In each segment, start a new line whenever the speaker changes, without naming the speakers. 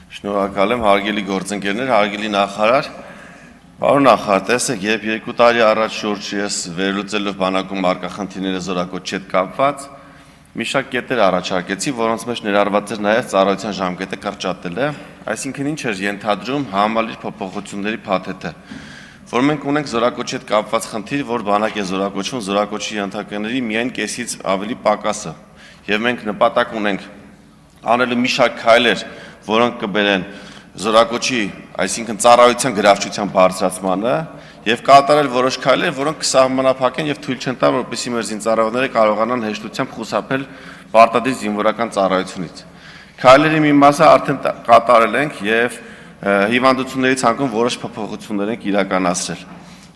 Շնորհակալ եմ, հարգելի գործընկերներ, հարգելի նախարար։ Պարոն նախարար, տեսեք, երբ 2 տարի առաջ շուրջ ես վերլուծելով բանակում արկա խնդիրները զորակոչի հետ կապված, մի շարք կետեր առաջարկեցի, որոնց մեջ ներառված էր նաև ծառայության ժամկետը կրճատելը, այսինքն ինչ էր ենթադրում համալիր փոփոխությունների փաթեթը, որ մենք ունենք զորակոչի հետ կապված խնդիր, որ բանակ է զորակոչվում, զորակոչի ենթականների միայն կեսից ավելի պակասը, եւ մենք նպատակ ունենք անելու մի շարք քայլեր, որոնք կբերեն զորակոչի, այսինքն ծառայության գրավչության բարձրացմանը եւ կատարել որոշ քայլեր, որոնք կսահմանափակեն եւ թույլ չեն տա, որպեսզի մեր զինծառայողները կարողանան հեշտությամբ խուսափել պարտադիր զինվորական ծառայությունից։ Քայլերի մի մասը արդեն կատարել ենք եւ հիվանդությունների ցանկում որոշ փոփոխություններ ենք իրականացրել։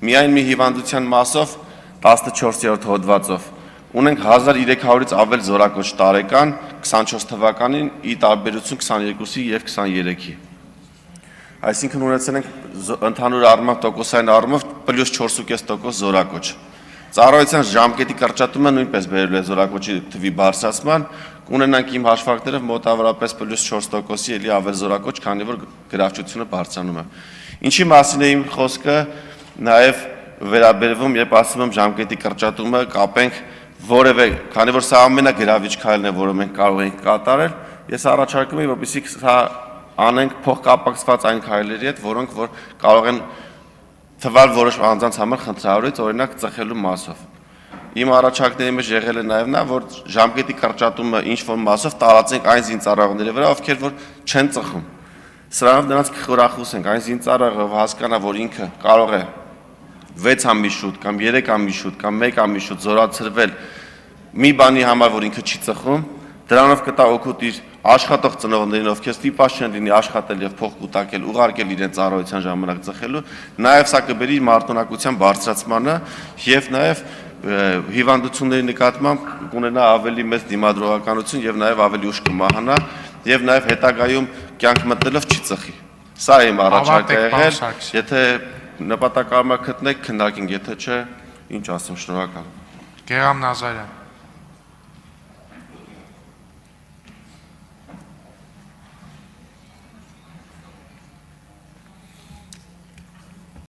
Միայն մի հիվանդության մասով 14-րդ հոդվածով ունենք 1300-ից ավել զորակոչ տարեկան 24 թվականին ի տարբերություն 22-ի եւ 23-ի։ Այսինքն ունեցել ենք ընդհանուր առմամբ տոկոսային առումով +4.5% զորակոչ։ Ծառայության ժամկետի կրճատումը նույնպես բերել է զորակոչի թվի բարձրացման, կունենանք իմ հաշվարկներով մոտավորապես +4%-ի էլի ավել զորակոչ, քանի որ գրավչությունը բարձրանում է։ Ինչի մասին է իմ խոսքը, նաեւ վերաբերվում, երբ ասում եմ ժամկետի կրճատումը, կապենք որևէ, քանի որ սա ամենագրավիչ քայլն է, որը մենք կարող ենք կատարել, ես առաջարկում եմ, որպեսզի սա անենք փոխկապակցված այն քայլերի հետ, որոնք որ կարող են թվալ որոշ անձանց համար խնդրահարույց, օրինակ ծխելու մասով։ Իմ առաջարկների մեջ եղել է նաև նա, որ ժամկետի կրճատումը ինչ-որ մասով տարածենք այն զինծառայողների վրա, ովքեր որ չեն ծխում։ Սրանով նրանց կխորախուսենք, այն զինծառայողը հասկանա, որ ինքը կարող է 6 ամիս շուտ կամ 3 ամիս շուտ կամ 1 ամիս շուտ զորացրվել մի բանի համար, որ ինքը չի ծխում, դրանով կտա օգուտ իր աշխատող ծնողներին, ովքեր ստիպված չեն լինի աշխատել եւ փող կուտակել, ուղարկել իրենց ծառայության ժամանակ ծխելու, նաեւ սա կբերի մարտունակության բարձրացմանը եւ նաեւ հիվանդությունների նկատմամբ կունենա ավելի մեծ դիմադրողականություն եւ նաեւ ավելի ուշ կմահանա եւ նաեւ հետագայում կյանք մտնելով չի ծխի։ Սա իմ առաջարկը եղել, եթե նպատակարար գտնեք, քննարկենք, եթե չէ, ինչ ասեմ, շնորհակալ եմ։
Գերամ Նազարյան